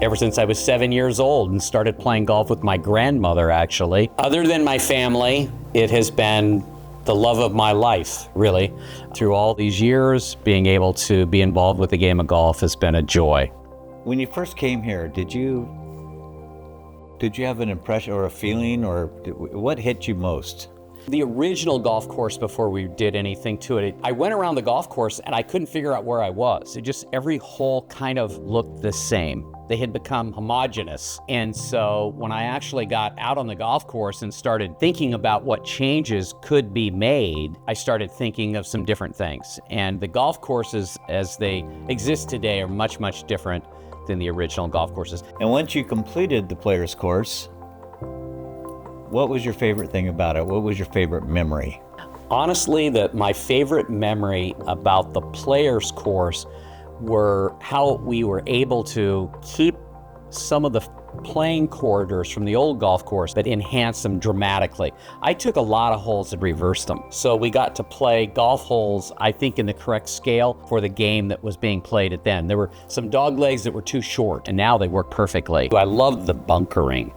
ever since I was 7 years old and started playing golf with my grandmother, actually. Other than my family, it has been the love of my life, really. Through all these years, being able to be involved with the game of golf has been a joy. When you first came here, did you have an impression or a feeling, or what hit you most? The original golf course, before we did anything to it, I went around the golf course and I couldn't figure out where I was. Every hole kind of looked the same. They had become homogeneous. And so when I actually got out on the golf course and started thinking about what changes could be made, I started thinking of some different things. And the golf courses as they exist today are much, much different than the original golf courses. And once you completed the Players Course, what was your favorite thing about it? What was your favorite memory? Honestly, my favorite memory about the Players Course were how we were able to keep some of the playing corridors from the old golf course, but enhance them dramatically. I took a lot of holes and reversed them. So we got to play golf holes, I think, in the correct scale for the game that was being played at then. There were some dog legs that were too short, and now they work perfectly. I love the bunkering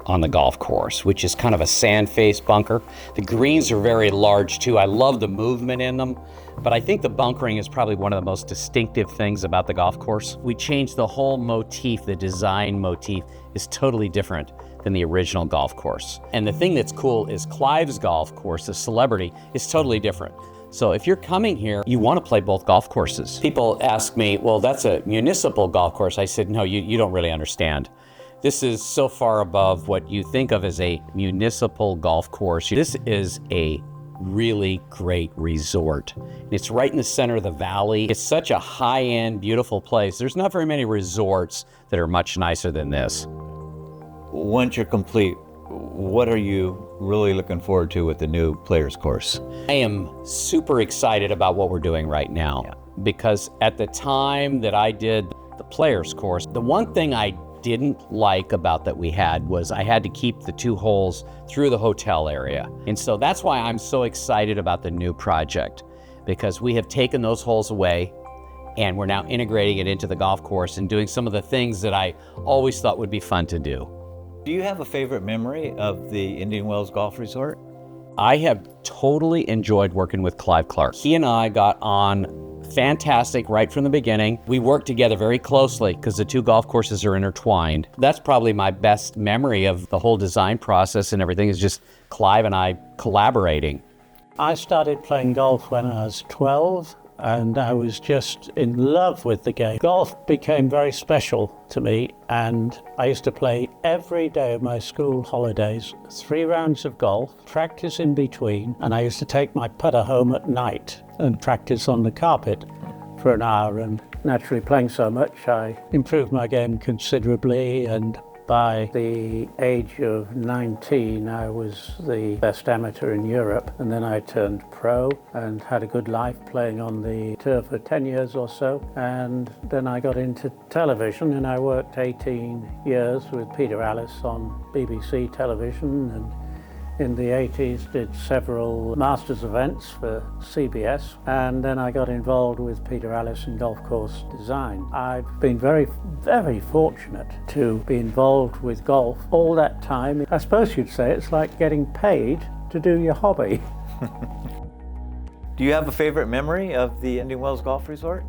on the golf course, which is kind of a sand-faced bunker. The greens are very large too. I love the movement in them, but I think the bunkering is probably one of the most distinctive things about the golf course. We changed the whole motif. The design motif is totally different than the original golf course. And the thing that's cool is Clive's golf course, the Celebrity, is totally different. So if you're coming here, you want to play both golf courses. People ask me, well, that's a municipal golf course. I said, no, you don't really understand. This is so far above what you think of as a municipal golf course. This is a really great resort. It's right in the center of the valley. It's such a high-end, beautiful place. There's not very many resorts that are much nicer than this. Once you're complete, what are you really looking forward to with the new Players Course? I am super excited about what we're doing right now, because at the time that I did the Players Course, the one thing I didn't like about that we had was I had to keep the 2 holes through the hotel area. And so that's why I'm so excited about the new project, because we have taken those holes away and we're now integrating it into the golf course and doing some of the things that I always thought would be fun to do. Do you have a favorite memory of the Indian Wells Golf Resort? I have totally enjoyed working with Clive Clark. He and I got on fantastic right from the beginning. We worked together very closely because the 2 golf courses are intertwined. That's probably my best memory of the whole design process and everything, is just Clive and I collaborating. I started playing golf when I was 12, and I was just in love with the game. Golf became very special to me, and I used to play every day of my school holidays, 3 rounds of golf, practice in between, and I used to take my putter home at night and practice on the carpet for an hour. And naturally, playing so much, I improved my game considerably, and by the age of 19, I was the best amateur in Europe, and then I turned pro and had a good life playing on the tour for 10 years or so. And then I got into television, and I worked 18 years with Peter Alliss on BBC television, and in the 80s did several Masters events for CBS, and then I got involved with Peter Alliss in golf course design. I've been very, very fortunate to be involved with golf all that time. I suppose you'd say it's like getting paid to do your hobby. Do you have a favorite memory of the Indian Wells Golf Resort?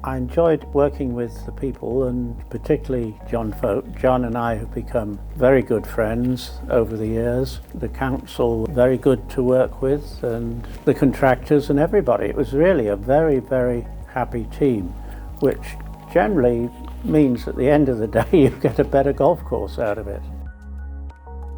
I enjoyed working with the people, and particularly John Folk. John and I have become very good friends over the years. The council, very good to work with, and the contractors and everybody. It was really a very, very happy team, which generally means at the end of the day you get a better golf course out of it.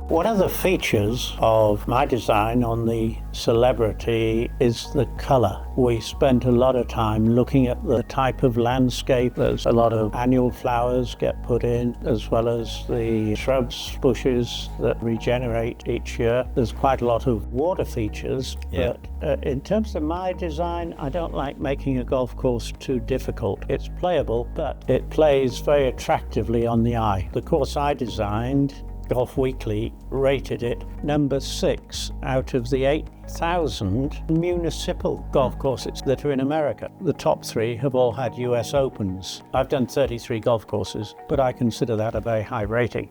One of the features of my design on the Celebrity is the colour. We spent a lot of time looking at the type of landscape. There's a lot of annual flowers get put in, as well as the shrubs, bushes that regenerate each year. There's quite a lot of water features, but in terms of my design, I don't like making a golf course too difficult. It's playable, but it plays very attractively on the eye. The course I designed Golf Weekly rated it number 6 out of the 8,000 municipal golf courses that are in America. The top 3 have all had US Opens. I've done 33 golf courses, but I consider that a very high rating.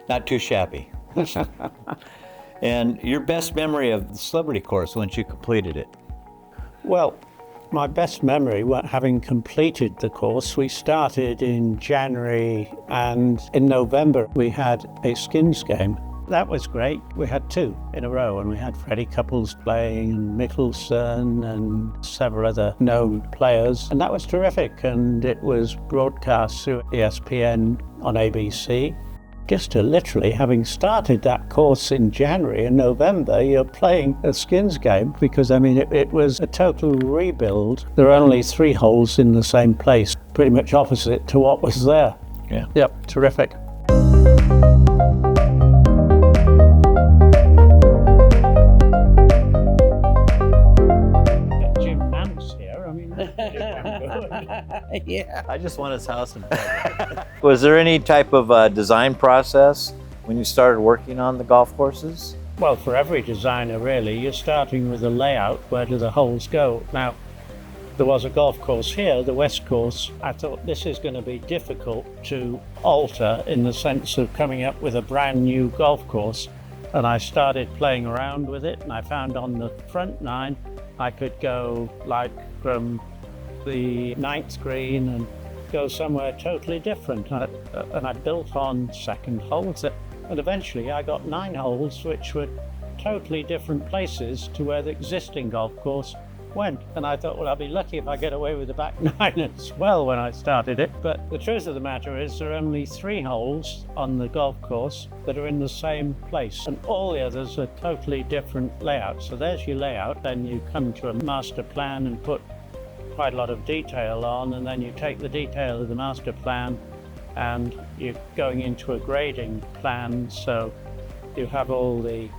Not too shabby. And your best memory of the celebrity course once you completed it? Well, my best memory, having completed the course, we started in January and in November we had a skins game. That was great. We had 2 in a row and we had Freddie Couples playing and Mickelson and several other known players. And that was terrific, and it was broadcast through ESPN on ABC. Just to literally, having started that course in January and November, you're playing a skins game because, I mean, it was a total rebuild. There are only 3 holes in the same place, pretty much opposite to what was there. Yeah. Yep, terrific. Jim Nance here, I mean, Yeah. I just want his house in Was there any type of design process when you started working on the golf courses? well, for every designer really, you're starting with a layout, where do the holes go? Now, there was a golf course here, the West Course. I thought this is going to be difficult to alter in the sense of coming up with a brand new golf course. And I started playing around with it, and I found on the front 9, I could go like from the 9th green and go somewhere totally different. And I built on second holes, and eventually I got 9 holes which were totally different places to where the existing golf course went. And I thought, well, I'll be lucky if I get away with the back 9 as well when I started it. But the truth of the matter is there are only 3 holes on the golf course that are in the same place, and all the others are totally different layouts. So there's your layout, then you come to a master plan and put quite a lot of detail on, and then you take the detail of the master plan and you're going into a grading plan, so you have all the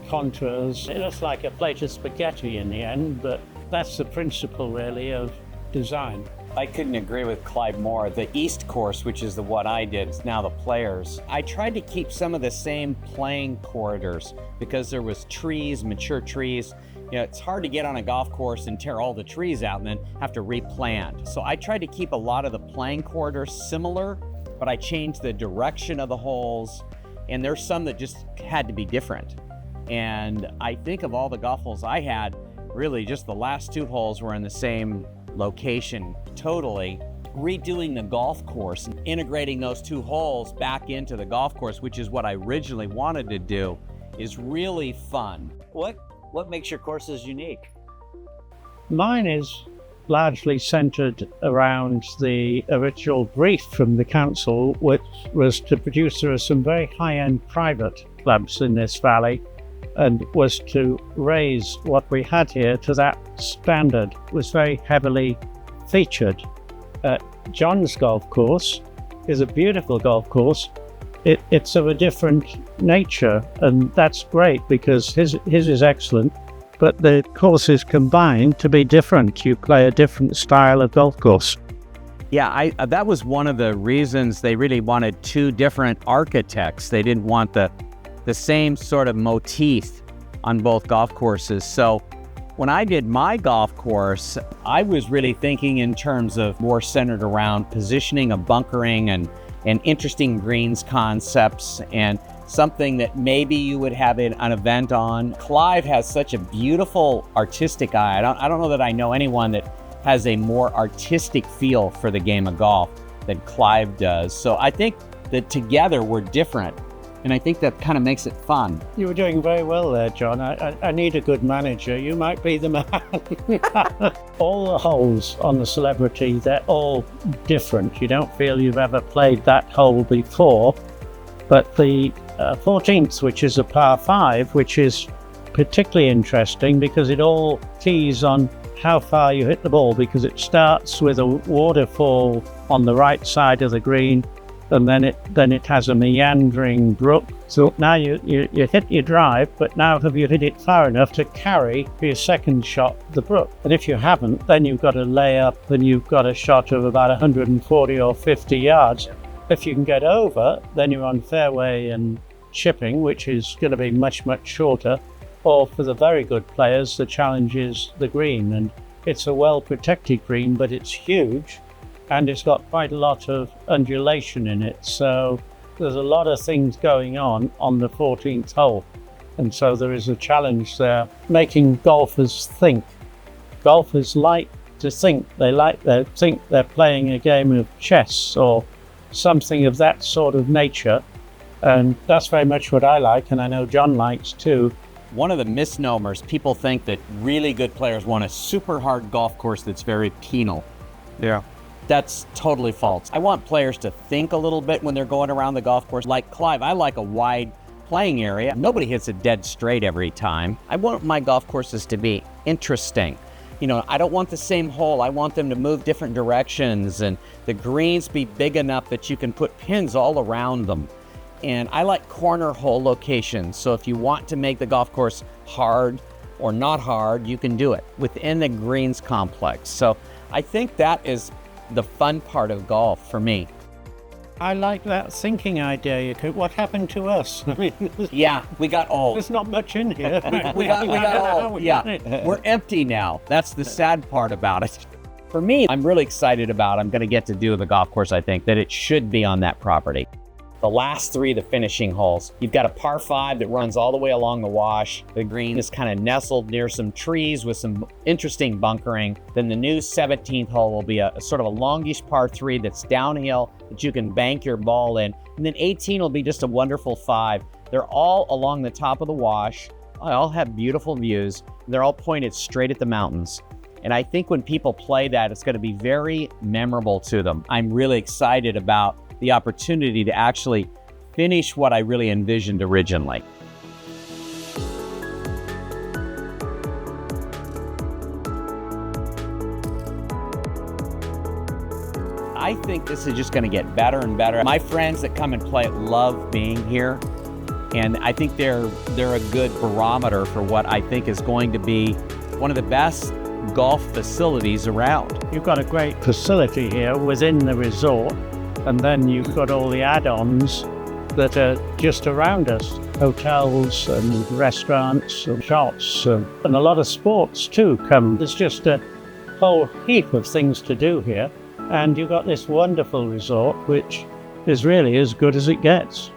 contours. It looks like a plate of spaghetti in the end, but that's the principle really of design. I couldn't agree with Clive more. The East Course, which is the what I did, is now the Players. I tried to keep some of the same playing corridors because there was trees, mature trees. You know, it's hard to get on a golf course and tear all the trees out and then have to replant. So I tried to keep a lot of the playing corridors similar, but I changed the direction of the holes, and there's some that just had to be different. And I think of all the golf holes I had, really just the last 2 holes were in the same location totally. Redoing the golf course and integrating those 2 holes back into the golf course, which is what I originally wanted to do, is really fun. What makes your courses unique? Mine is largely centered around the original brief from the council, which was to produce, there are some very high-end private clubs in this valley, and was to raise what we had here to that standard. It was very heavily featured. John's golf course is a beautiful golf course. It's of a different nature, and that's great because his is excellent, but the courses combine to be different. You play a different style of golf course. Yeah, that was one of the reasons they really wanted 2 different architects. They didn't want the same sort of motif on both golf courses. So when I did my golf course, I was really thinking in terms of more centered around positioning of bunkering and interesting greens concepts, and something that maybe you would have an event on. Clive has such a beautiful artistic eye. I don't know that I know anyone that has a more artistic feel for the game of golf than Clive does. So I think that together we're different, and I think that kind of makes it fun. You were doing very well there, John. I need a good manager. You might be the man. All the holes on the Celebrity, they're all different. You don't feel you've ever played that hole before. But the 14th, which is a par 5, which is particularly interesting because it all keys on how far you hit the ball, because it starts with a waterfall on the right side of the green, and then it has a meandering brook. So now you hit your drive, but now have you hit it far enough to carry for your second shot the brook? And if you haven't, then you've got to lay up and you've got a shot of about 140 or 50 yards. If you can get over, then you're on fairway and chipping, which is going to be much, much shorter, or for the very good players, the challenge is the green. And it's a well-protected green, but it's huge, and it's got quite a lot of undulation in it. So there's a lot of things going on the 14th hole. And so there is a challenge there, making golfers think. Golfers like to think. They think they're playing a game of chess or something of that sort of nature. And that's very much what I like, and I know John likes too. One of the misnomers, people think that really good players want a super hard golf course that's very penal. Yeah. That's totally false. I want players to think a little bit when they're going around the golf course. Like Clive, I like a wide playing area. Nobody hits it dead straight every time. I want my golf courses to be interesting. You know, I don't want the same hole. I want them to move different directions and the greens be big enough that you can put pins all around them. And I like corner hole locations. So if you want to make the golf course hard or not hard, you can do it within the greens complex. So I think that is the fun part of golf for me. I like that thinking idea. What happened to us? I mean, Yeah, we got old. there's not much in here. We got old. Yeah, we're empty now. That's the sad part about it. For me, I'm really excited about I'm going to get to do the golf course. I think that it should be on that property. The last three, the finishing holes. You've got a par 5 that runs all the way along the wash. The green is kind of nestled near some trees with some interesting bunkering. Then the new 17th hole will be a sort of a longish par 3 that's downhill that you can bank your ball in. And then 18 will be just a wonderful 5. They're all along the top of the wash. They all have beautiful views. They're all pointed straight at the mountains. And I think when people play that, it's going to be very memorable to them. I'm really excited about the opportunity to actually finish what I really envisioned originally. I think this is just going to get better and better. My friends that come and play love being here, and I think they're a good barometer for what I think is going to be one of the best golf facilities around. You've got a great facility here within the resort, and then you've got all the add-ons that are just around us. Hotels and restaurants and shops and a lot of sports too come. There's just a whole heap of things to do here, and you've got this wonderful resort which is really as good as it gets.